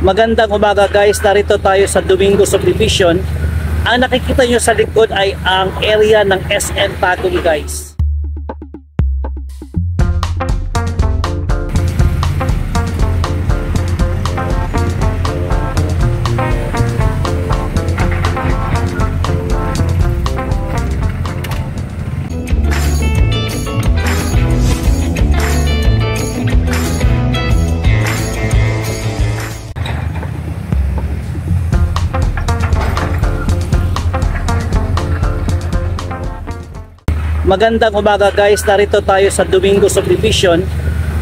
Magandang umaga guys, narito tayo sa Domingo Subdivision. Ang nakikita nyo sa likod ay ang area ng SM Tagum guys. Magandang umaga guys, narito tayo sa Domingo Subdivision.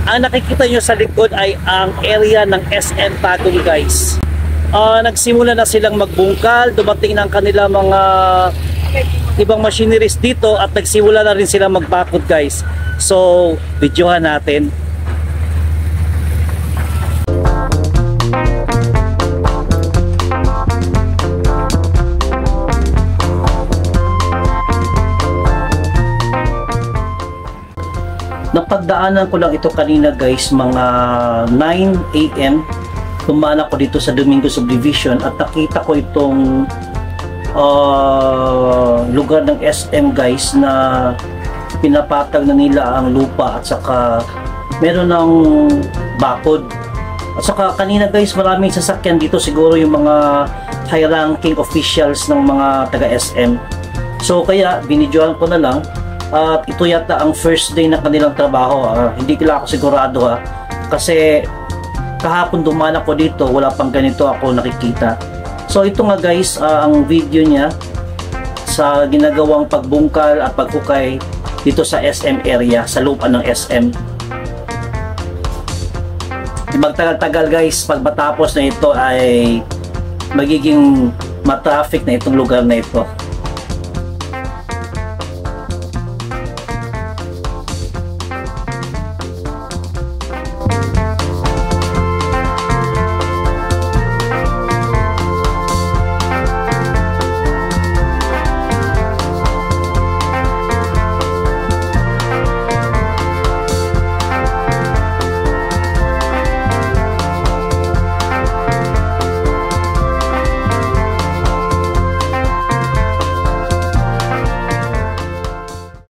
Ang nakikita nyo sa likod ay ang area ng SM Tagum guys. Nagsimula na silang magbungkal, dumating ng kanila mga ibang machineries dito at nagsimula na rin silang magbakod guys. So, videohan natin. Napagdaanan ko lang ito kanina guys, mga 9 AM. Dumaan ako dito sa Domingo Subdivision at nakita ko itong lugar ng SM guys na pinapatag na nila ang lupa at saka meron ng bakod. At saka kanina guys, maraming sasakyan dito, siguro yung mga high-ranking officials ng mga taga SM. So kaya binidyohan ko na lang. At ito yata ang first day na kanilang trabaho. Hindi ko lang ako sigurado kasi kahapon dumaan ako dito, wala pang ganito ako nakikita. So ito nga guys, ang video niya sa ginagawang pagbungkal at paghukay dito sa SM area, sa lupa ng SM. Magtagal-tagal guys, pag matapos na ito ay magiging matraffic na itong lugar na ito.